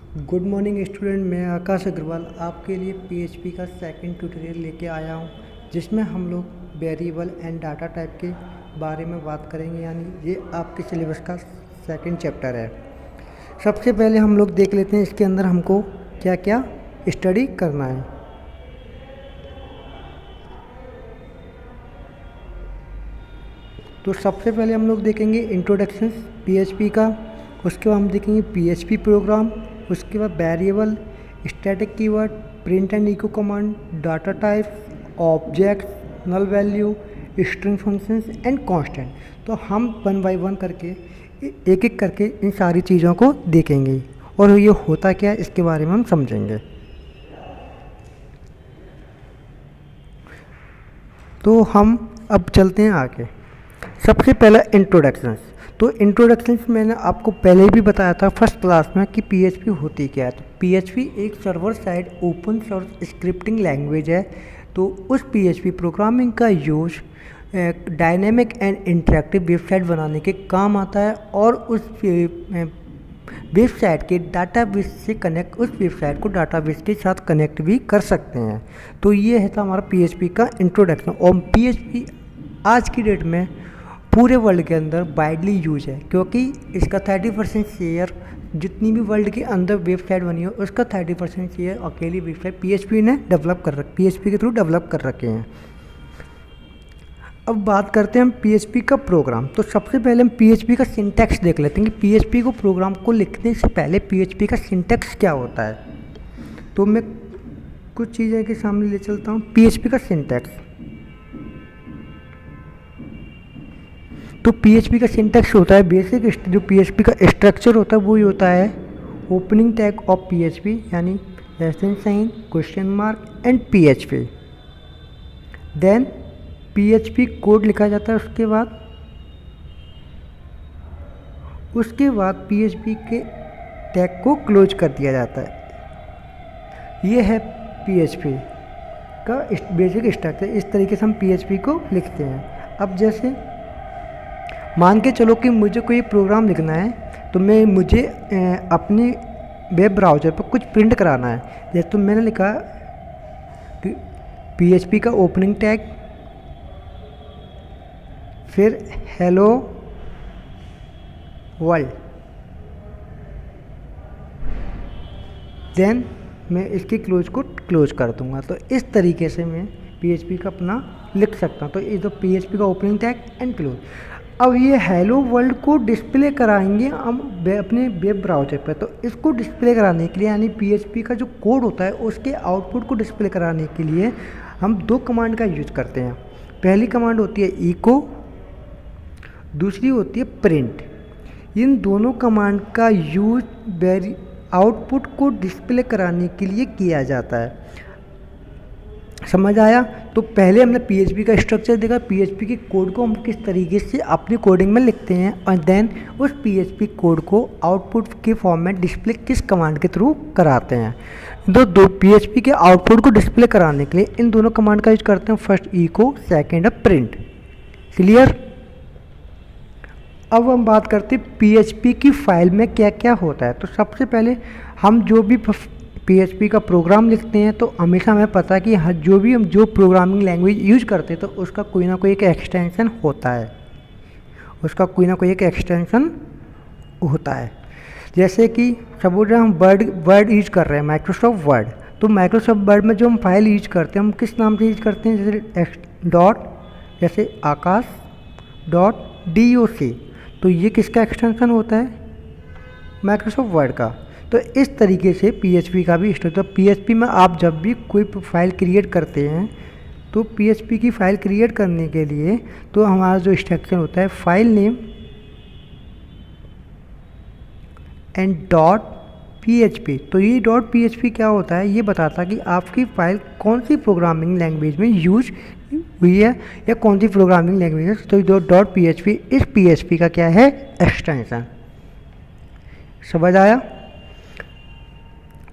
Good morning student, मैं आकाश अग्रवाल आपके लिए पीएचपी का सेकंड ट्यूटोरियल लेके आया हूँ, जिसमें हम लोग वेरिएबल एंड डाटा टाइप के बारे में बात करेंगे। यानी ये आपके सिलेबस का सेकंड चैप्टर है। सबसे पहले हम लोग देख लेते हैं इसके अंदर हमको क्या क्या स्टडी करना है। तो सबसे पहले हम लोग देखेंगे इंट्रोडक्शन पीएचपी का, उसके बाद हम देखेंगे पीएचपी प्रोग्राम, उसके बाद variable, static keyword, print and echo command, data type, object, null value, string functions and constant. तो हम वन बाय वन करके एक एक करके इन सारी चीज़ों को देखेंगे और ये होता क्या है इसके बारे में हम समझेंगे। तो हम अब चलते हैं आगे। सबसे पहला इंट्रोडक्शंस। तो इंट्रोडक्शंस मैंने आपको पहले भी बताया था फर्स्ट क्लास में कि पीएचपी होती क्या है। तो पीएचपी एक server side open source scripting language है। तो उस पीएचपी प्रोग्रामिंग का use dynamic and interactive website बनाने के काम आता है और उस वेबसाइट के डाटाबेस से कनेक्ट, उस वेबसाइट को डाटाबेस के साथ कनेक्ट भी कर सकते हैं। तो ये है था हमारा पीएचपी का इंट्रोडक्शन। और पीएचपी आज की डेट में पूरे वर्ल्ड के अंदर वाइडली यूज है, क्योंकि इसका 30% शेयर जितनी भी वर्ल्ड के अंदर वेबसाइट बनी हो उसका 30% शेयर अकेली वेबसाइट पीएचपी ने डेवलप कर रखी, पीएचपी के थ्रू डेवलप कर रखे हैं। अब बात करते हैं हम पीएचपी का प्रोग्राम। तो सबसे पहले हम पीएचपी का सिंटैक्स देख लेते हैं कि पीएचपी को प्रोग्राम को लिखने से पहले पीएचपी का सिंटैक्स क्या होता है। तो मैं कुछ चीज़ें के सामने ले चलता हूँ। पीएचपी का सिंटैक्स, तो पीएचपी का सिंटैक्स होता है बेसिक, जो पीएचपी का स्ट्रक्चर होता है वो ही होता है ओपनिंग टैग ऑफ पीएचपी, यानी less than sign, question mark and PHP. Then PHP code लिखा जाता है। उसके बाद पीएचपी के टैग को क्लोज कर दिया जाता है। ये है पीएचपी का बेसिक स्ट्रक्चर। इस तरीके से हम पीएचपी को लिखते हैं। अब जैसे मान के चलो कि मुझे कोई प्रोग्राम लिखना है, तो मुझे अपने वेब ब्राउज़र पर कुछ प्रिंट कराना है। जैसे तो मैंने लिखा पीएचपी का ओपनिंग टैग, फिर हेलो वर्ल्ड, देन मैं इसके क्लोज को क्लोज कर दूंगा। तो इस तरीके से मैं पीएचपी का अपना लिख सकता हूँ। तो ये तो पीएचपी का ओपनिंग टैग एंड क्लोज। अब ये हेलो वर्ल्ड को डिस्प्ले कराएंगे हम अपने वेब ब्राउज़र पर। तो इसको डिस्प्ले कराने के लिए, यानी पीएचपी का जो कोड होता है उसके आउटपुट को डिस्प्ले कराने के लिए हम दो कमांड का यूज करते हैं। पहली कमांड होती है इको, दूसरी होती है प्रिंट। इन दोनों कमांड का यूज आउटपुट को डिस्प्ले कराने के लिए किया जाता है। समझ आया? तो पहले हमने पीएचपी का स्ट्रक्चर देखा, पीएचपी के कोड को हम किस तरीके से अपनी कोडिंग में लिखते हैं, और देन उस पीएचपी कोड को आउटपुट के फॉर्म में डिस्प्ले किस कमांड के थ्रू कराते हैं। दो पीएचपी के आउटपुट को डिस्प्ले कराने के लिए इन दोनों कमांड का यूज करते हैं। फर्स्ट इको, सेकेंड है प्रिंट। क्लियर? अब हम बात करते हैं पीएचपी की फाइल में क्या क्या होता है। तो सबसे पहले हम जो भी पीएचपी का प्रोग्राम लिखते हैं, तो हमेशा हमें पता है कि हम जो प्रोग्रामिंग लैंग्वेज यूज करते हैं तो उसका कोई ना कोई एक एक्सटेंशन होता है, जैसे कि सपोज हम वर्ड यूज कर रहे हैं, माइक्रोसॉफ्ट वर्ड। तो माइक्रोसॉफ्ट वर्ड में जो हम फाइल यूज करते हैं हम किस नाम से यूज करते हैं, जैसे आकाश .doc। तो ये किसका एक्सटेंशन होता है, माइक्रोसॉफ्ट वर्ड का। तो इस तरीके से पीएचपी का भी स्ट्रक्चर। पीएचपी में आप जब भी कोई फाइल क्रिएट करते हैं, तो पीएचपी की फाइल क्रिएट करने के लिए तो हमारा जो स्ट्रक्चर होता है फाइल नेम एंड .php। तो ये .php क्या होता है, ये बताता है कि आपकी फाइल कौन सी प्रोग्रामिंग लैंग्वेज में यूज हुई है या कौन सी प्रोग्रामिंग लैंग्वेज है। तो .php इस पीएचपी का क्या है, एक्सटेंशन। समझ आया?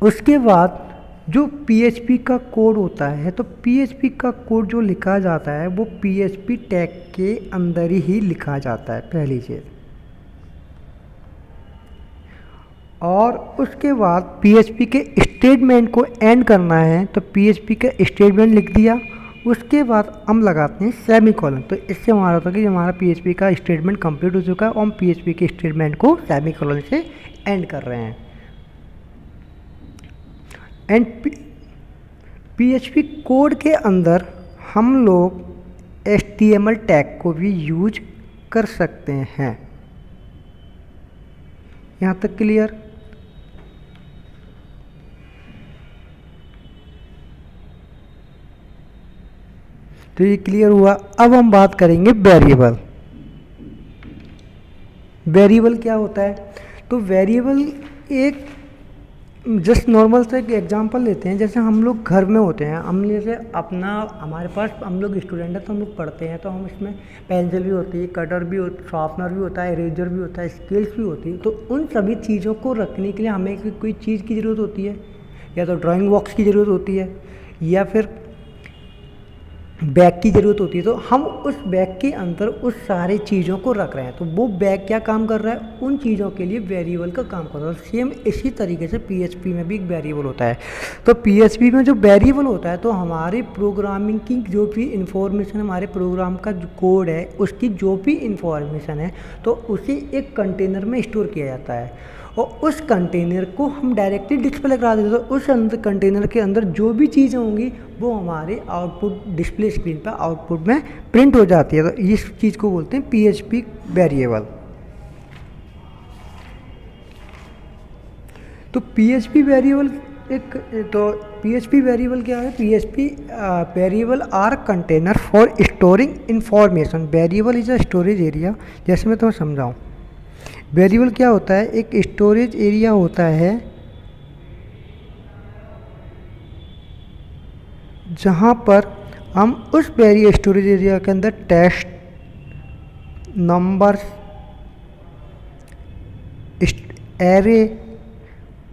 उसके बाद जो पीएचपी का कोड होता है, तो पीएचपी का कोड जो लिखा जाता है वो पीएचपी टैग के अंदर ही लिखा जाता है, पहली चीज़। और उसके बाद पीएचपी के स्टेटमेंट को एंड करना है, तो पीएचपी का स्टेटमेंट लिख दिया। उसके बाद हम लगाते हैं सेमीकोलन। तो इससे हमारा होता है कि हमारा पीएचपी का स्टेटमेंट कंप्लीट हो चुका है और हम पीएचपी के स्टेटमेंट को सेमीकोलन से एंड कर रहे हैं। एंड पीएचपी कोड के अंदर हम लोग HTML टैग को भी यूज कर सकते हैं। यहाँ तक क्लियर? तो ये क्लियर हुआ। अब हम बात करेंगे वेरिएबल। वेरिएबल क्या होता है? तो वेरिएबल एक जस्ट नॉर्मल से एक एग्जांपल लेते हैं। जैसे हम लोग घर में होते हैं, हम जैसे अपना हमारे पास हम लोग स्टूडेंट हैं तो हम लोग पढ़ते हैं, तो हम इसमें पेंसिल भी होती है, कटर भी होता, शार्पनर भी होता है, इरेजर भी होता है, स्केल्स भी होती है। तो उन सभी चीज़ों को रखने के लिए हमें कोई चीज़ की ज़रूरत होती है, या तो ड्राइंग बॉक्स की ज़रूरत होती है, या फिर बैग की ज़रूरत होती है। तो हम उस बैग के अंदर उस सारी चीज़ों को रख रहे हैं, तो वो बैग क्या काम कर रहा है? उन चीज़ों के लिए वेरिएबल का काम कर रहा है। सेम इसी तरीके से पीएचपी में भी एक वेरिएबल होता है। तो पीएचपी में जो वेरिएबल होता है, तो हमारे प्रोग्रामिंग की जो भी इंफॉर्मेशन, हमारे प्रोग्राम का जो कोड है उसकी जो भी इंफॉर्मेशन है, तो उसे एक कंटेनर में स्टोर किया जाता है और उस कंटेनर को हम डायरेक्टली डिस्प्ले करा देते हैं। तो उस अंदर कंटेनर के अंदर जो भी चीज़ें होंगी वो हमारे आउटपुट डिस्प्ले स्क्रीन पर आउटपुट में प्रिंट हो जाती है। तो इस चीज़ को बोलते हैं पीएचपी वेरिएबल। तो पीएचपी वेरिएबल पीएचपी वेरिएबल क्या है? PHP variable are container for storing information. Variable is a storage area. जैसे मैं तुम्हें समझाऊँ, वेरिएबल क्या होता है? एक स्टोरेज एरिया होता है जहाँ पर हम उस स्टोरेज एरिया के अंदर टेक्स्ट, नंबर्स, एरे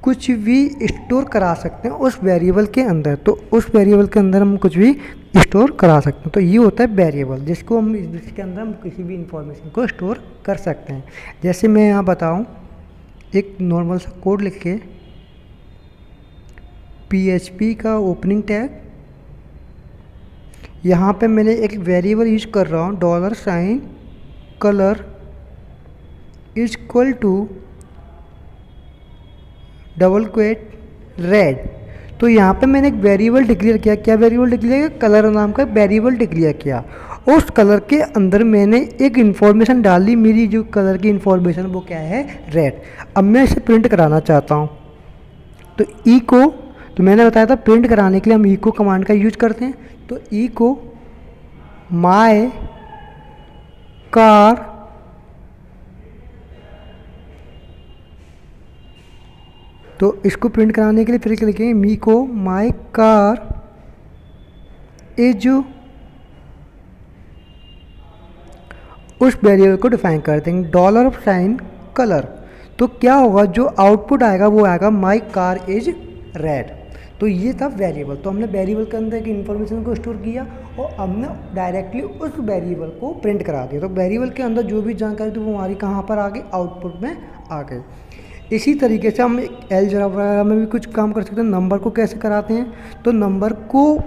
कुछ भी स्टोर करा सकते हैं उस वेरिएबल के अंदर। तो उस वेरिएबल के अंदर हम कुछ भी स्टोर करा सकते हैं। तो ये होता है वेरिएबल, जिसके अंदर हम किसी भी इंफॉर्मेशन को स्टोर कर सकते हैं। जैसे मैं यहाँ बताऊँ, एक नॉर्मल सा कोड लिख के पीएचपी का ओपनिंग टैग, यहाँ पे मैंने एक वेरिएबल यूज कर रहा हूँ $color is equal to $red। तो यहाँ पे मैंने एक वेरिएबल डिक्लेयर किया। क्या वेरिएबल डिक्लेयर किया? कलर नाम का वेरिएबल डिक्लेयर किया। उस कलर के अंदर मैंने एक इन्फॉर्मेशन डाली। मेरी जो कलर की इन्फॉर्मेशन वो क्या है? रेड। अब मैं इसे प्रिंट कराना चाहता हूँ, तो तो मैंने बताया था प्रिंट कराने के लिए हम इको कमांड का यूज करते हैं। तो इको माय कार तो इसको प्रिंट कराने के लिए फिर लिखेंगे मीको माय कार इज, उस वेरिएबल को डिफाइन कर देंगे $कलर। तो क्या होगा? जो आउटपुट आएगा वो आएगा माय कार इज रेड। तो ये था वेरिएबल। तो हमने वेरिएबल के अंदर की इन्फॉर्मेशन को स्टोर किया और हमने डायरेक्टली उस वेरिएबल को प्रिंट करा दिया। तो वेरिएबल के अंदर जो भी जानकारी थी वो हमारी कहाँ पर आ गई? आउटपुट में आ गई। इसी तरीके से हम अलजेब्रा वगैरह में भी कुछ काम कर सकते हैं। नंबर को कैसे कराते हैं? तो नंबर को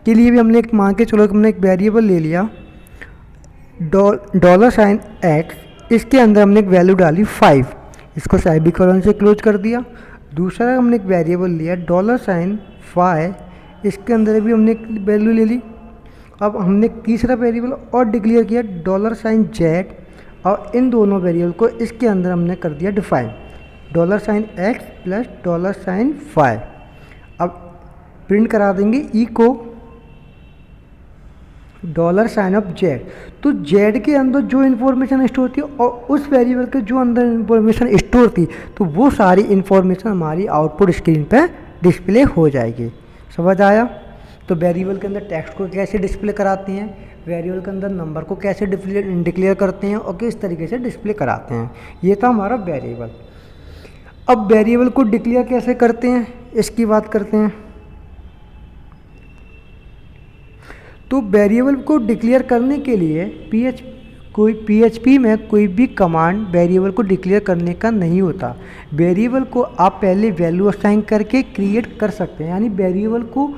के लिए भी हमने एक मान के चलो हमने एक वेरिएबल ले लिया $x, इसके अंदर हमने एक वैल्यू डाली 5, इसको सेमीकोलन से क्लोज कर दिया। दूसरा हमने एक वेरिएबल लिया $y, इसके अंदर भी हमने एक वैल्यू ले ली। अब हमने तीसरा वेरिएबल और डिक्लेयर किया $z, और इन दोनों वेरिएबल को इसके अंदर हमने कर दिया डिफाइन $x प्लस $y। अब प्रिंट करा देंगे इको $z। तो z के अंदर जो इन्फॉर्मेशन स्टोर थी और उस वेरिएबल के जो अंदर इन्फॉर्मेशन स्टोर थी, तो वो सारी इन्फॉर्मेशन हमारी आउटपुट स्क्रीन पे डिस्प्ले हो जाएगी। समझ आया? तो वेरिएबल के अंदर टेक्स्ट को कैसे डिस्प्ले कराते हैं, वेरिएबल के अंदर नंबर को कैसे डिक्लेयर करते हैं और किस तरीके से डिस्प्ले कराते हैं, ये था हमारा वेरिएबल। अब वेरिएबल को डिक्लेयर कैसे करते हैं इसकी बात करते हैं। तो वेरिएबल को डिक्लेयर करने के लिए कोई PHP में कोई भी कमांड वेरिएबल को डिक्लेयर करने का नहीं होता। वेरिएबल को आप पहले वैल्यू असाइन करके क्रिएट कर सकते हैं, यानी वेरिएबल को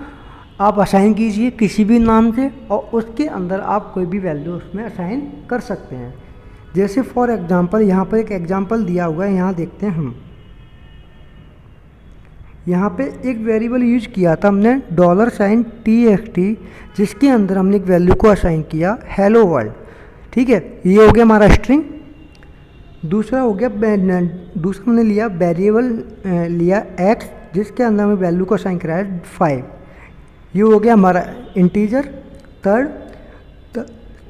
आप असाइन कीजिए किसी भी नाम से और उसके अंदर आप कोई भी वैल्यू उसमें असाइन कर सकते हैं। जैसे फॉर एग्जांपल यहाँ पर एक एग्जांपल दिया हुआ है, यहाँ देखते हैं हम। यहाँ पे एक वेरिएबल यूज किया था हमने $TXT, जिसके अंदर हमने एक वैल्यू को असाइन किया हेलो वर्ल्ड। ठीक है, ये हो गया हमारा स्ट्रिंग। दूसरा हो गया दूसरा हमने लिया वेरिएबल लिया x, जिसके अंदर हमें वैल्यू को असाइन कराया 5। ये हो गया हमारा इंटीजर।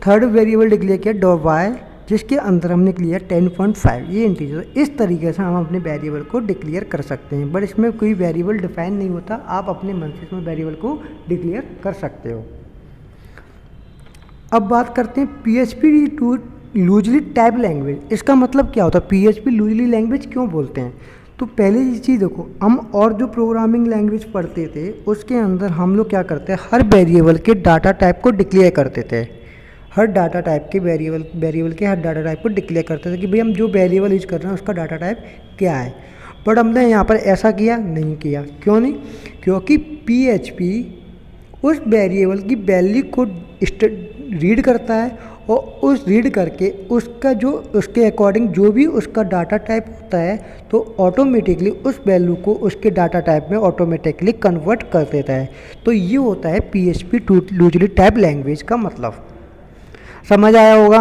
थर्ड वेरिएबल डिक्लेयर किया $y, जिसके अंदर हमने लिया 10.5, ये इंटीजर। इस तरीके से हम अपने वेरिएबल को डिक्लेयर कर सकते हैं, बट इसमें कोई वेरिएबल डिफाइन नहीं होता, आप अपने मन से इसमें वेरिएबल को डिक्लेयर कर सकते हो। अब बात करते हैं PHP to loosely type language. इसका मतलब क्या होता है, PHP लूजली लैंग्वेज क्यों बोलते हैं? तो पहले ये चीज़ देखो, हम और जो प्रोग्रामिंग लैंग्वेज पढ़ते थे उसके अंदर हम लोग क्या करते हैं, हर वेरिएबल के डाटा टाइप को डिक्लेयर करते थे। हर डाटा टाइप के वेरिएबल के हर डाटा टाइप को डिक्लेयर करते थे कि भाई हम जो वेरिएबल यूज कर रहे हैं उसका डाटा टाइप क्या है। बट हमने यहाँ पर ऐसा किया नहीं किया। क्यों नहीं? क्योंकि PHP उस वेरिएबल की वैल्यू को रीड करता है और उस रीड करके उसका जो उसके अकॉर्डिंग जो भी उसका डाटा टाइप होता है तो ऑटोमेटिकली उस वैल्यू को उसके डाटा टाइप में ऑटोमेटिकली कन्वर्ट कर देता है। तो ये होता है PHP to loosely type language का मतलब। समझ आया होगा?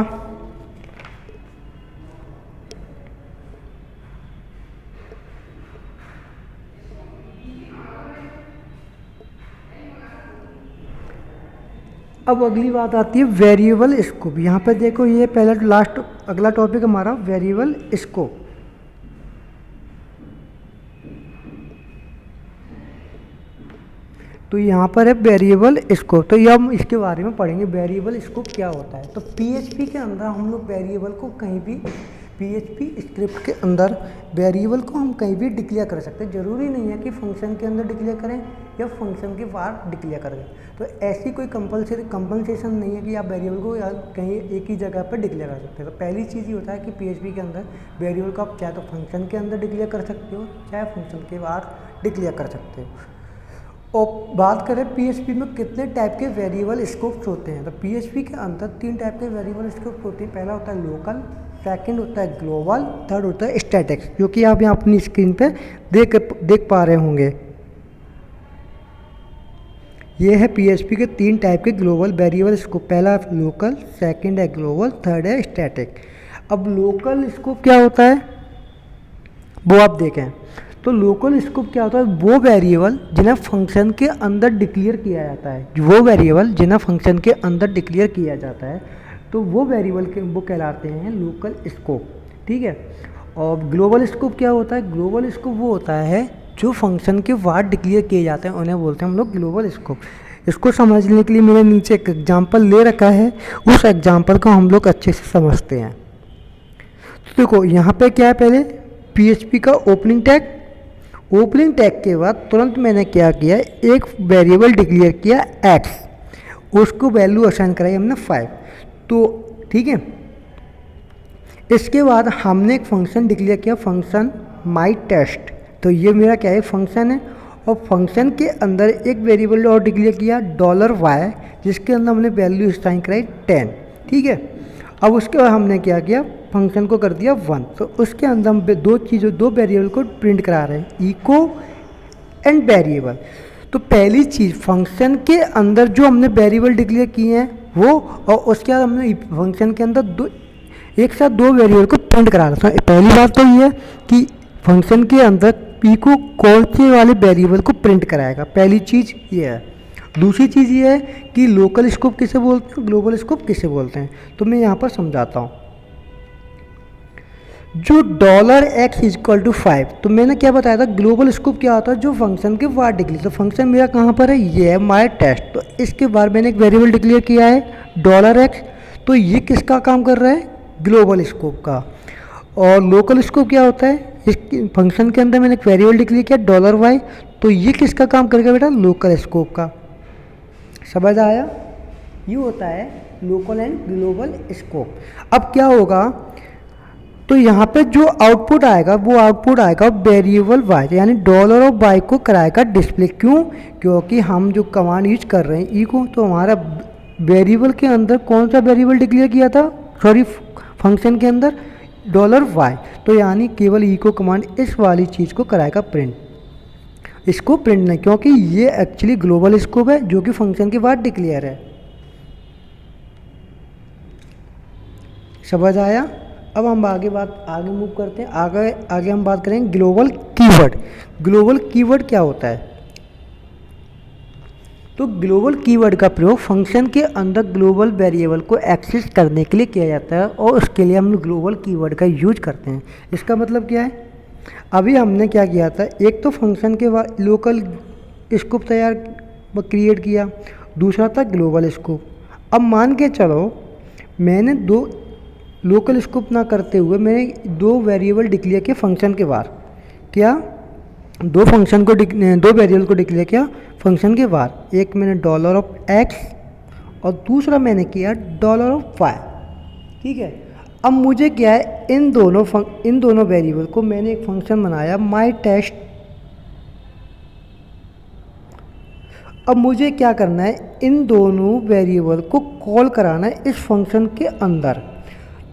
अब अगली बात आती है वेरिएबल स्कोप। यहाँ पर देखो, ये पहला लास्ट अगला टॉपिक हमारा वेरिएबल स्कोप। तो यहाँ पर है वेरिएबल स्कोप, तो ये हम इसके बारे में पढ़ेंगे वेरिएबल स्कोप क्या होता है। तो PHP के अंदर हम लोग वेरिएबल को कहीं भी PHP स्क्रिप्ट के अंदर वेरिएबल को हम कहीं भी डिक्लेयर कर सकते हैं। ज़रूरी नहीं है कि फंक्शन के अंदर डिक्लेयर करें या फंक्शन के बाहर डिक्लेयर करें। तो ऐसी कोई कंपल्सेशन नहीं है कि आप वेरिएबल को कहीं एक ही जगह पर डिक्लेयर कर सकते हैं। तो पहली चीज़ ये होता है कि PHP के अंदर वेरिएबल को आप चाहे तो फंक्शन के अंदर डिक्लेयर कर सकते हो, चाहे फंक्शन के बाहर डिक्लेयर कर सकते हो। और बात करें PHP में कितने टाइप के वेरिएबल स्कोप्स होते हैं, तो PHP के अंदर 3 टाइप के वेरिएबल स्कोप्स होते हैं। पहला होता है लोकल, सेकंड होता है ग्लोबल, थर्ड होता है स्टैटिक, जो कि आप यहाँ अपनी स्क्रीन पे देख पा रहे होंगे। ये है PHP के 3 टाइप के ग्लोबल वेरिएबल स्कोप। पहला लोकल, सेकंड है ग्लोबल, थर्ड है स्टैटिक। अब लोकल स्कोप क्या होता है वो आप देखें। तो लोकल स्कोप क्या होता है, वो वेरिएबल जिन्हें फंक्शन के अंदर डिक्लेयर किया जाता है, वो वेरिएबल जिन्हें फंक्शन के अंदर डिक्लेयर किया जाता है, तो वो वेरिएबल के वो कहलाते हैं लोकल स्कोप। ठीक है। और ग्लोबल स्कोप क्या होता है, ग्लोबल स्कोप वो होता है जो फंक्शन के बाहर डिक्लेयर किए जाते हैं, उन्हें बोलते हैं हम लोग ग्लोबल स्कोप। इसको समझने के लिए मैंने नीचे एक एग्जाम्पल ले रखा है, उस एग्जाम्पल को हम लोग अच्छे से समझते हैं। तो देखो यहाँ पे क्या है, पहले PHP का ओपनिंग टैग। ओपनिंग टैग के बाद तुरंत मैंने क्या किया, एक वेरिएबल डिक्लेयर किया x, उसको वैल्यू असाइन कराई हमने 5। तो ठीक है, इसके बाद हमने एक फंक्शन डिक्लेयर किया, फंक्शन माई टेस्ट। तो ये मेरा क्या है, फंक्शन है। और फंक्शन के अंदर एक वेरिएबल और डिक्लेयर किया $y, जिसके अंदर हमने वैल्यू असाइन कराई 10। ठीक है। अब उसके बाद हमने क्या किया, फंक्शन को कर दिया 1। तो उसके अंदर हम दो वेरिएबल को प्रिंट करा रहे हैं, इको एंड वेरिएबल। तो पहली चीज़, फंक्शन के अंदर जो हमने वेरिएबल डिक्लेयर किए हैं वो, और उसके बाद हमने फंक्शन के अंदर एक साथ दो वेरिएबल को प्रिंट करा रहा था। पहली बात तो ये है कि फंक्शन के अंदर इको कौन से वाले वेरिएबल को प्रिंट कराएगा, पहली चीज़ ये है। दूसरी चीज़ ये है कि लोकल स्कोप किसे बोलते हैं, ग्लोबल स्कोप किसे बोलते हैं। तो मैं यहाँ पर समझाता हूँ। जो $x = 5, तो मैंने क्या बताया था, ग्लोबल स्कोप क्या होता है, जो फंक्शन के बाहर डिक्लेयर। तो फंक्शन मेरा कहाँ पर है, ये है माई टेस्ट। तो इसके बाद मैंने एक वेरिएबल डिक्लेयर किया है $x, तो ये किसका काम कर रहा है, ग्लोबल स्कोप का। और लोकल स्कोप क्या होता है, इस फंक्शन के अंदर मैंने एक वेरिएबल डिक्लेयर किया $y, तो ये किसका काम करेगा बेटा, लोकल स्कोप का। समझ आया? ये होता है लोकल एंड ग्लोबल स्कोप। अब क्या होगा, तो यहाँ पे जो आउटपुट आएगा वो आउटपुट आएगा वेरिएबल वाई, यानी डॉलर ऑफ वाई को कराएगा डिस्प्ले। क्यों? क्योंकि हम जो कमांड यूज कर रहे हैं ई को, तो हमारा वेरिएबल के अंदर कौन सा वेरिएबल डिक्लेयर किया था, सॉरी फंक्शन के अंदर डॉलर वाई, तो यानी केवल ई को कमांड इस वाली चीज़ को कराएगा प्रिंट, इसको प्रिंट नहीं, क्योंकि ये एक्चुअली ग्लोबल स्कोप है जो कि फंक्शन के बाद डिक्लेयर है। समझ आया? अब हम आगे मूव करते हैं। आगे हम बात करेंगे ग्लोबल कीवर्ड। ग्लोबल कीवर्ड क्या होता है? तो ग्लोबल कीवर्ड का प्रयोग फंक्शन के अंदर ग्लोबल वेरिएबल को एक्सेस करने के लिए किया जाता है और उसके लिए हम ग्लोबल कीवर्ड का यूज करते हैं। इसका मतलब क्या है? अभी हमने क्या किया था, एक तो फंक्शन के बाद लोकल स्कोप क्रिएट किया, दूसरा था ग्लोबल स्कोप। अब मान के चलो मैंने दो लोकल स्कोप ना करते हुए मैंने दो वेरिएबल डिक्लेयर किया फंक्शन के बाहर। क्या? दो वेरिएबल को डिक्लेयर किया फंक्शन के बाहर। एक मैंने डॉलर ऑफ एक्स और दूसरा मैंने किया डॉलर ऑफ वाई। ठीक है। अब मुझे क्या है, इन दोनों वेरिएबल को मैंने एक फंक्शन बनाया माई टेस्ट। अब मुझे क्या करना है, इन दोनों वेरिएबल को कॉल कराना है इस फंक्शन के अंदर।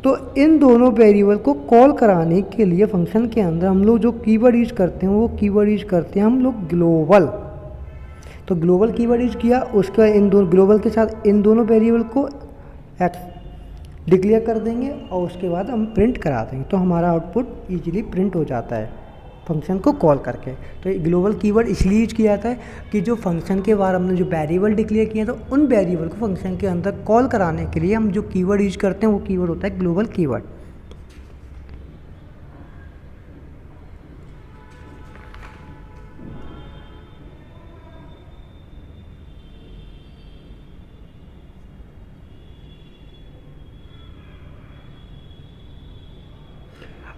तो इन दोनों वेरिएबल को कॉल कराने के लिए फंक्शन के अंदर हम लोग जो कीवर्ड यूज करते हैं वो कीवर्ड यूज करते हैं हम लोग ग्लोबल। तो ग्लोबल कीवर्ड यूज किया, उसका इन दोनों ग्लोबल के साथ इन दोनों वेरिएबल को डिक्लेयर कर देंगे और उसके बाद हम प्रिंट करा देंगे, तो हमारा आउटपुट इजीली प्रिंट हो जाता है फंक्शन को कॉल करके। तो ये ग्लोबल कीवर्ड इसलिए यूज किया जाता है कि जो फंक्शन के बाद हमने जो वेरिएबल डिक्लेयर किया था उन वेरिएबल को फंक्शन के अंदर कॉल कराने के लिए हम जो कीवर्ड यूज करते हैं वो कीवर्ड होता है ग्लोबल कीवर्ड।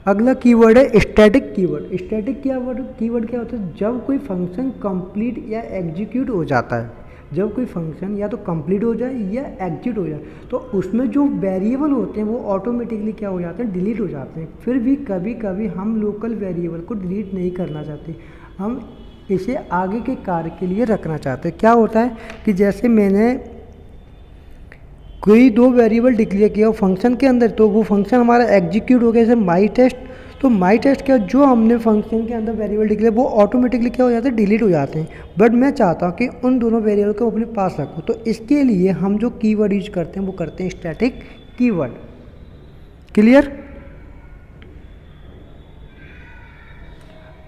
अगला कीवर्ड है स्टैटिक कीवर्ड। स्टैटिक कीवर्ड क्या होता है? जब कोई फंक्शन कंप्लीट या एग्जीक्यूट हो जाता है, जब कोई फंक्शन या तो कंप्लीट हो जाए या एग्जीक्यूट हो जाए, तो उसमें जो वेरिएबल होते हैं वो ऑटोमेटिकली क्या हो जाते हैं, डिलीट हो जाते हैं। फिर भी कभी कभी हम लोकल वेरिएबल को डिलीट नहीं करना चाहते, हम इसे आगे के कार्य के लिए रखना चाहते हैं। क्या होता है कि जैसे मैंने कोई दो वेरिएबल डिक्लेयर किया फंक्शन के अंदर, तो वो फंक्शन हमारा एग्जीक्यूट हो गया, जैसे माई टेस्ट। तो माई टेस्ट क्या, जो हमने फंक्शन के अंदर वेरिएबल डिक्लेयर वो ऑटोमेटिकली क्या हो जाते हैं, डिलीट हो जाते हैं। बट मैं चाहता हूँ कि उन दोनों वेरिएबल को अपने पास रखूँ, तो इसके लिए हम जो कीवर्ड यूज करते हैं वो करते हैं स्टैटिक कीवर्ड। क्लियर?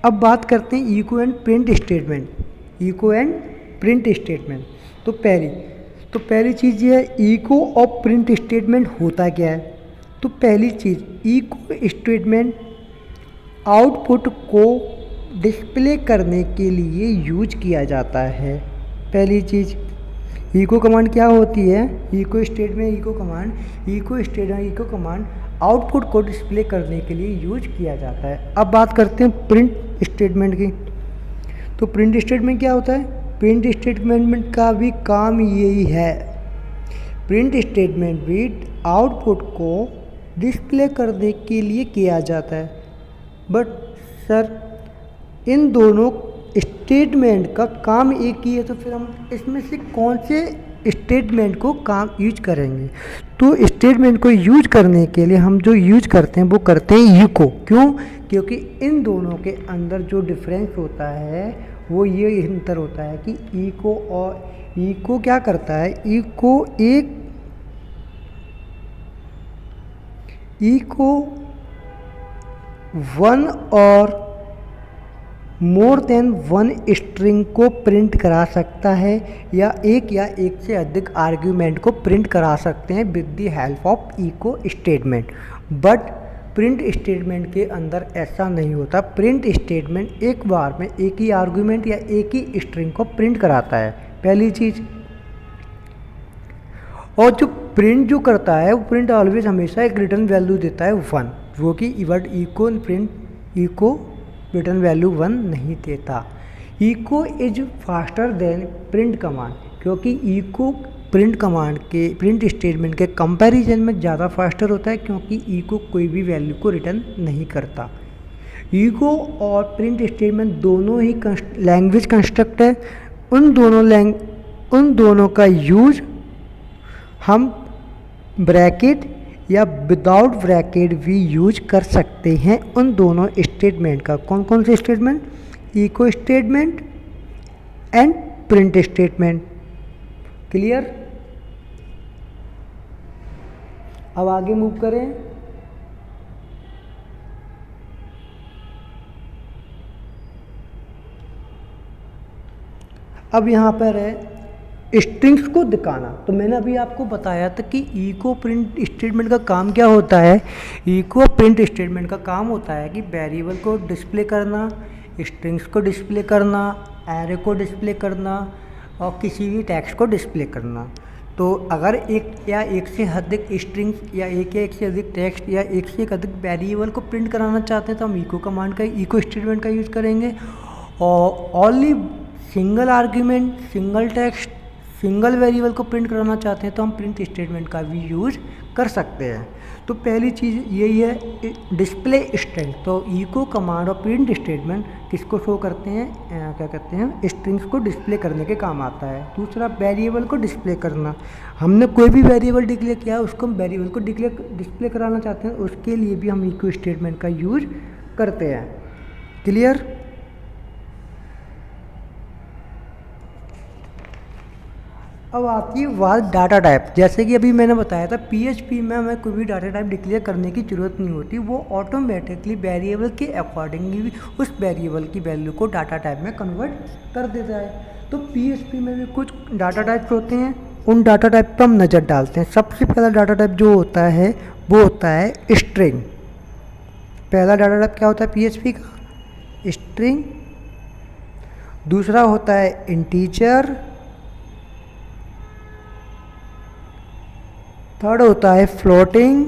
अब बात करते हैं echo and print statement. Echo and print statement. तो पहली चीज़ ये है, इको और प्रिंट स्टेटमेंट होता क्या है? तो पहली चीज़, इको स्टेटमेंट आउटपुट को डिस्प्ले करने के लिए यूज किया जाता है। पहली चीज़, इको कमांड क्या होती है? Echo statement echo command output को डिस्प्ले करने के लिए यूज किया जाता है। अब बात करते हैं प्रिंट स्टेटमेंट की। तो प्रिंट स्टेटमेंट क्या होता है? प्रिंट स्टेटमेंट का भी काम यही है, प्रिंट स्टेटमेंट भी आउटपुट को डिस्प्ले करने के लिए किया जाता है। बट सर इन दोनों स्टेटमेंट का काम एक ही है, तो फिर हम इसमें से कौन से स्टेटमेंट को काम यूज करेंगे? तो स्टेटमेंट को यूज करने के लिए हम जो यूज करते हैं वो करते हैं इको। क्यों? क्योंकि इन दोनों के अंदर जो डिफरेंस होता है वो ये अंतर होता है कि इको क्या करता है, इको वन और मोर देन वन स्ट्रिंग को प्रिंट करा सकता है, या एक से अधिक आर्ग्यूमेंट को प्रिंट करा सकते हैं with the help of echo statement. But print statement के अंदर ऐसा नहीं होता। प्रिंट स्टेटमेंट एक बार में एक ही आर्गुमेंट या एक ही स्ट्रिंग को प्रिंट कराता है, पहली चीज़। और जो प्रिंट जो करता है वो प्रिंट ऑलवेज हमेशा एक रिटर्न वैल्यू देता है 1, जो कि इको रिटर्न वैल्यू 1 नहीं देता। Echo is faster than print command, क्योंकि इको प्रिंट स्टेटमेंट के कंपैरिजन में ज़्यादा फास्टर होता है, क्योंकि इको कोई भी वैल्यू को रिटर्न नहीं करता। इको और प्रिंट स्टेटमेंट दोनों ही लैंग्वेज कंस्ट्रक्ट है। उन दोनों का यूज हम ब्रैकेट या विदाउट ब्रैकेट भी यूज कर सकते हैं उन दोनों स्टेटमेंट का। कौन कौन से statement? Echo statement and print statement. Clear? अब आगे मूव करें। अब यहाँ पर है स्ट्रिंग्स को दिखाना। तो मैंने अभी आपको बताया था कि इको प्रिंट स्टेटमेंट का काम क्या होता है। इको प्रिंट स्टेटमेंट का काम होता है कि वेरिएबल को डिस्प्ले करना, स्ट्रिंग्स को डिस्प्ले करना, एरे को डिस्प्ले करना और किसी भी टेक्स्ट को डिस्प्ले करना। तो अगर एक या एक से अधिक स्ट्रिंग्स या एक से अधिक टेक्स्ट या एक से अधिक वेरिएबल को प्रिंट कराना चाहते हैं तो हम इको कमांड का, इको स्टेटमेंट का यूज़ करेंगे। और only single argument, single text, single variable को प्रिंट कराना चाहते हैं तो हम प्रिंट स्टेटमेंट का भी यूज कर सकते हैं। तो पहली चीज़ यही है डिस्प्ले स्ट्रिंग। तो इको कमांड और प्रिंट स्टेटमेंट किसको शो करते हैं, क्या कहते हैं, स्ट्रिंग्स को डिस्प्ले करने के काम आता है। दूसरा वेरिएबल को डिस्प्ले करना। हमने कोई भी वेरिएबल डिक्लेयर किया है उसको हम वेरिएबल को डिस्प्ले कराना चाहते हैं, उसके लिए भी हम इको स्टेटमेंट का यूज करते हैं। क्लियर? अब आती है बात डाटा टाइप। जैसे कि अभी मैंने बताया था पीएचपी में हमें कोई भी डाटा टाइप डिक्लेयर करने की ज़रूरत नहीं होती, वो ऑटोमेटिकली वेरिएबल के अकॉर्डिंगली उस वेरिएबल की वैल्यू को डाटा टाइप में कन्वर्ट कर देता है। तो पीएचपी में भी कुछ डाटा टाइप्स होते हैं, उन डाटा टाइप पर हम नज़र डालते हैं। सबसे पहला डाटा टाइप जो होता है वो होता है स्ट्रिंग। पहला डाटा टाइप क्या होता है पीएचपी का? स्ट्रिंग। दूसरा होता है इंटीजर। थर्ड होता है फ्लोटिंग।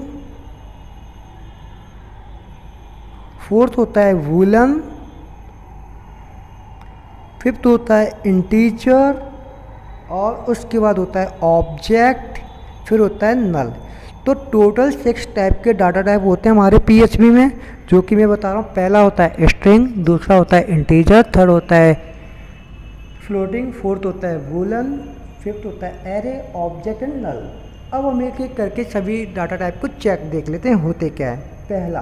फोर्थ होता है वूलन। फिफ्थ होता है इंटीजर और उसके बाद होता है ऑब्जेक्ट, फिर होता है नल। तो टोटल 6 टाइप के डाटा टाइप होते हैं हमारे पीएचपी में, जो कि मैं बता रहा हूँ। पहला होता है स्ट्रिंग, दूसरा होता है इंटीजर, थर्ड होता है फ्लोटिंग, फोर्थ होता है वूलन, फिफ्थ होता है एरे, ऑब्जेक्ट एंड नल। अब हम एक एक करके सभी डाटा टाइप को चेक देख लेते हैं होते क्या है। पहला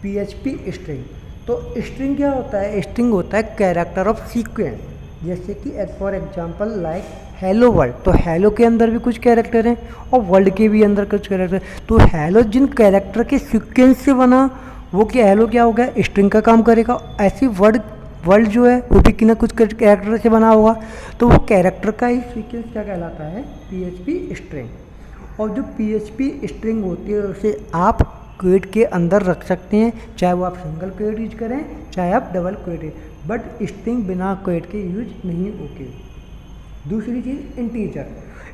पीएचपी स्ट्रिंग। तो स्ट्रिंग क्या होता है? स्ट्रिंग होता है कैरेक्टर ऑफ सीक्वेंस। जैसे कि for example like hello world. तो हेलो के अंदर भी कुछ कैरेक्टर हैं और वर्ल्ड के भी अंदर कुछ कैरेक्टर। तो हेलो जिन कैरेक्टर के सीक्वेंस से बना वो क्या हेलो क्या हो गया? स्ट्रिंग का काम करेगा। ऐसी वर्ल्ड जो है वो भी किसी कुछ कैरेक्टर से बना होगा, तो वो कैरेक्टर का ही सीक्वेंस क्या कहलाता है? PHP string. और जो पीएचपी स्ट्रिंग होती है उसे आप क्वेट के अंदर रख सकते हैं, चाहे वो आप सिंगल क्वेट यूज करें चाहे आप डबल क्वेट, बट स्ट्रिंग बिना क्वेट के यूज नहीं होती। दूसरी चीज़ इंटीजर।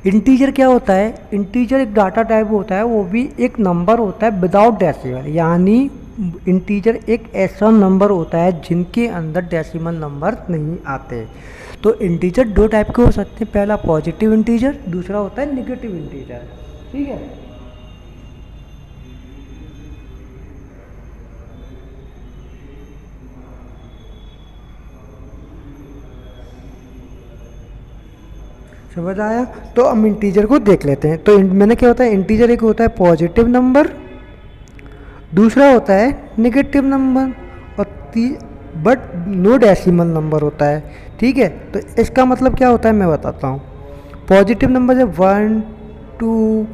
इंटीजर क्या होता है? इंटीजर एक डाटा टाइप होता है, वो भी एक नंबर होता है विदाउट डेसिमल। यानी इंटीजर एक ऐसा नंबर होता है जिनके अंदर डेसिमल नंबर नहीं आते। तो इंटीजर 2 टाइप के हो सकते हैं, पहला पॉजिटिव इंटीजर, दूसरा होता है नेगेटिव इंटीजर। ठीक है। समझ आया? तो हम इंटीजर को देख लेते हैं। तो मैंने क्या होता है, इंटीजर एक होता है पॉजिटिव नंबर, दूसरा होता है नेगेटिव नंबर और बट नो डेसिमल नंबर होता है। ठीक है। तो इसका मतलब क्या होता है मैं बताता हूँ। पॉजिटिव नंबर है 1 2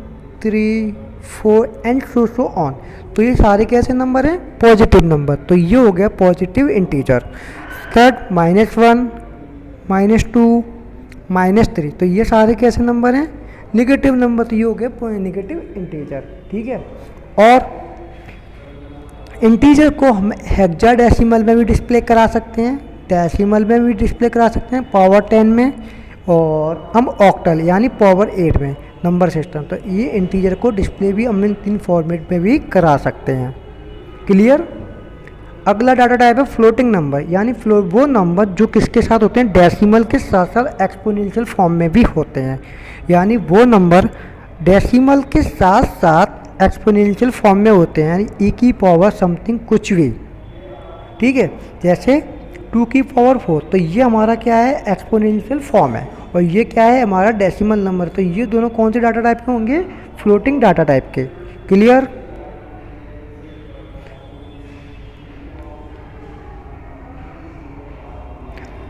3 4 एंड सो ऑन। तो ये सारे कैसे नंबर हैं? Positive number. तो ये हो गया पॉजिटिव इंटीजर। थर्ड -1 -2 -3। तो ये सारे कैसे नंबर हैं? Negative number. तो ये हो गया नेगेटिव इंटीजर। ठीक है। और इंटीजर को हम हेक्साडेसिमल में भी डिस्प्ले करा सकते हैं, डेसिमल में भी डिस्प्ले करा सकते हैं, पावर 10 में, और हम ऑक्टल यानी पावर 8 में नंबर सिस्टम। तो ये इंटीजर को डिस्प्ले भी हम इन 3 फॉर्मेट में भी करा सकते हैं। क्लियर? अगला डाटा टाइप है फ्लोटिंग नंबर। यानी वो नंबर जो किसके साथ होते हैं? डेसिमल के साथ साथ एक्सपोनेंशियल फॉर्म में भी होते हैं। यानी वो नंबर डेसिमल के साथ साथ एक्सपोनेंशियल फॉर्म में होते हैं, यानी ई की पावर समथिंग कुछ भी, ठीक है। जैसे 2 की पावर 4, तो ये हमारा क्या है, एक्सपोनेंशियल फॉर्म है, और ये क्या है, हमारा डेसिमल नंबर। तो ये दोनों कौन से डाटा टाइप के होंगे, फ्लोटिंग डाटा टाइप के। क्लियर।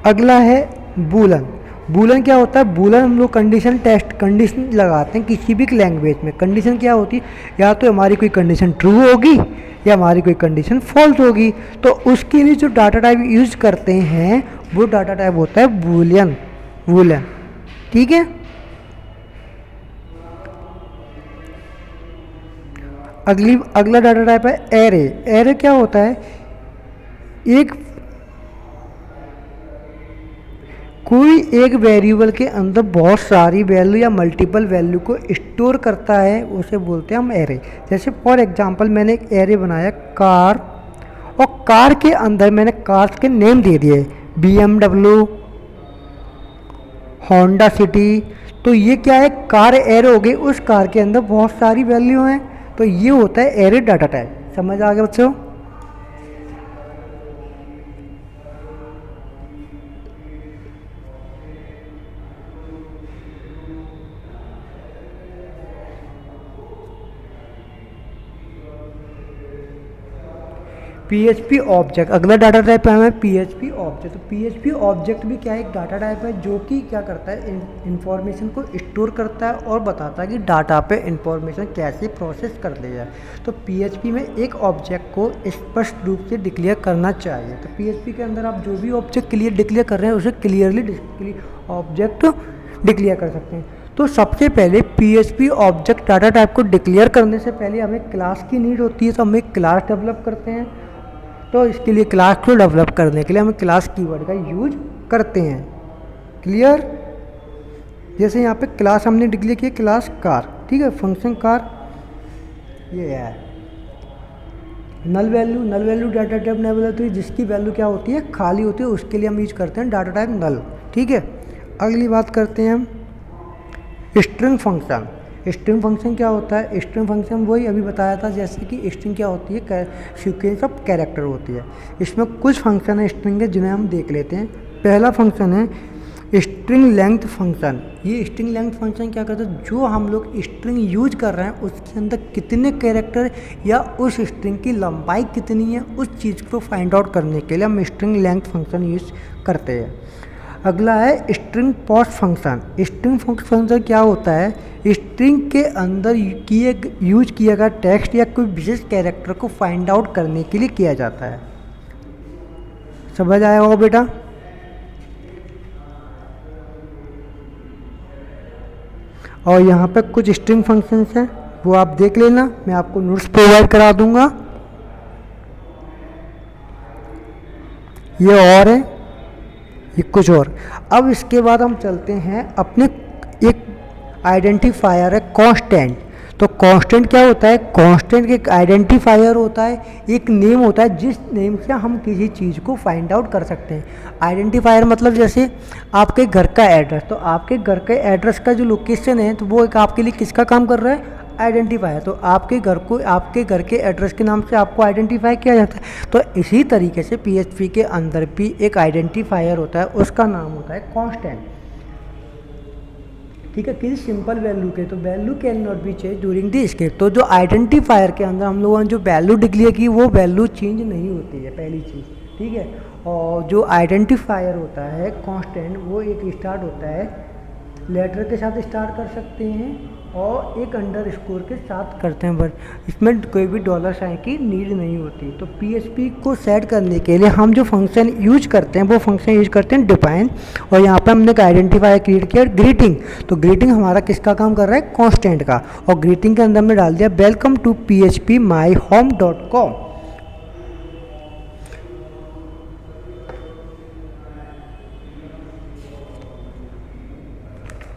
अगला है बूलन। बूलन क्या होता है, बूलन हम लोग कंडीशन टेस्ट, कंडीशन लगाते हैं किसी भी लैंग्वेज में। कंडीशन क्या होती है, या तो हमारी कोई कंडीशन ट्रू होगी या हमारी कोई कंडीशन फॉल्स होगी। तो उसके लिए जो डाटा टाइप यूज करते हैं वो डाटा टाइप होता है बूलियन, बूलन, ठीक है। अगला डाटा टाइप है एरे। एरे क्या होता है, कोई एक वेरिएबल के अंदर बहुत सारी वैल्यू या मल्टीपल वैल्यू को स्टोर करता है, उसे बोलते हैं हम एरे। जैसे फॉर एग्जांपल मैंने एक एरे बनाया कार, और कार के अंदर मैंने कार्स के नेम दे दिए, BMW, होंडा सिटी। तो ये क्या है, कार एरे हो गई, उस कार के अंदर बहुत सारी वैल्यू हैं, तो ये होता है एरे डाटा टाइप। समझ आ गया बच्चों। PHP ऑब्जेक्ट, अगला डाटा टाइप है हमें PHP ऑब्जेक्ट। तो PHP ऑब्जेक्ट भी क्या है, एक डाटा टाइप है जो कि क्या करता है, इंफॉर्मेशन को स्टोर करता है और बताता है कि डाटा पे इंफॉर्मेशन कैसे प्रोसेस कर लिया जाए। तो PHP में एक ऑब्जेक्ट को स्पष्ट रूप से डिक्लेयर करना चाहिए। तो PHP के अंदर आप जो भी ऑब्जेक्ट डिक्लेयर कर रहे हैं उसे क्लियरली ऑब्जेक्ट डिक्लेयर कर सकते हैं। तो सबसे पहले PHP ऑब्जेक्ट डाटा टाइप को डिक्लेयर करने से पहले हमें क्लास की नीड होती है, तो हम एक क्लास डेवलप करते हैं। तो इसके लिए क्लास को डेवलप करने के लिए हम क्लास कीवर्ड का यूज करते हैं। क्लियर। जैसे यहाँ पे क्लास हमने डिक्लेयर किया क्लास कार, ठीक है, फंक्शन कार, ये है नल वैल्यू डाटा टाइप नल होती है, जिसकी वैल्यू क्या होती है, खाली होती है, उसके लिए हम यूज करते हैं डाटा टाइप नल, ठीक है। अगली बात करते हैं हम स्ट्रिंग फंक्शन। स्ट्रिंग फंक्शन क्या होता है, स्ट्रिंग फंक्शन वही अभी बताया था, जैसे कि स्ट्रिंग क्या होती है, सीक्वेंस ऑफ कैरेक्टर होती है। इसमें कुछ फंक्शन है स्ट्रिंग के जिन्हें हम देख लेते हैं। पहला फंक्शन है स्ट्रिंग लेंथ फंक्शन। ये स्ट्रिंग लेंथ फंक्शन क्या करता है, जो हम लोग स्ट्रिंग यूज कर रहे हैं उसके अंदर कितने कैरेक्टर या उस स्ट्रिंग की लंबाई कितनी है, उस चीज़ को फाइंड आउट करने के लिए हम स्ट्रिंग लेंथ फंक्शन यूज करते हैं। अगला है string pause function. String function क्या होता है, स्ट्रिंग के अंदर यूज किया गया टेक्स्ट या कोई विशेष कैरेक्टर को फाइंड आउट करने के लिए किया जाता है। समझ आया होगा बेटा। और यहाँ पे कुछ स्ट्रिंग फंक्शंस हैं, वो आप देख लेना, मैं आपको नोट्स प्रोवाइड करा दूंगा। ये और है, ये कुछ और। अब इसके बाद हम चलते हैं अपने एक आइडेंटिफायर है कांस्टेंट। तो कांस्टेंट क्या होता है, कांस्टेंट एक आइडेंटिफायर होता है, एक नेम होता है जिस नेम से हम किसी चीज़ को फाइंड आउट कर सकते हैं। आइडेंटिफायर मतलब जैसे आपके घर का एड्रेस, तो आपके घर के एड्रेस का जो लोकेशन है तो वो एक आपके लिए किसका काम कर रहा है, आइडेंटिफायर। तो आपके घर को आपके घर के एड्रेस के नाम से आपको आइडेंटिफाई किया जाता है। तो इसी तरीके से PHP के अंदर भी एक आइडेंटिफायर होता है, उसका नाम होता है कांस्टेंट, ठीक है, किसी सिंपल वैल्यू के। तो value can not be change during the script. तो जो आइडेंटिफायर के अंदर हम लोगों ने जो वैल्यू डिक्लेयर की वो वैल्यू चेंज नहीं होती है, पहली चीज़, ठीक है। और जो आइडेंटिफायर होता है कांस्टेंट, वो एक स्टार्ट होता है लेटर के साथ स्टार्ट कर सकते हैं और एक अंडरस्कोर के साथ करते हैं, बट इसमें कोई भी $साइन की नीड नहीं होती। तो PHP को सेट करने के लिए हम जो फंक्शन यूज करते हैं वो फंक्शन यूज करते हैं डिफाइन, और यहाँ पे हमने एक आइडेंटिफायर क्रिएट किया ग्रीटिंग। तो ग्रीटिंग हमारा किसका काम कर रहा है, कांस्टेंट का, और ग्रीटिंग के अंदर हमने डाल दिया वेलकम टू phpmyhome.com।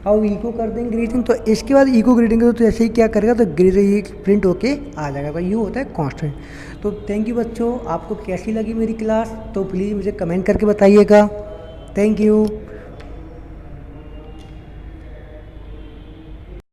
और इको कर देंगे ग्रीटिंग। तो इसके बाद इको ग्रीटिंग तो ऐसे ही क्या करेगा, तो ग्रीटिंग प्रिंट होके आ जाएगा। तो ये होता है कांस्टेंट। तो थैंक यू बच्चों, आपको कैसी लगी मेरी क्लास तो प्लीज़ मुझे कमेंट करके बताइएगा। Thank you.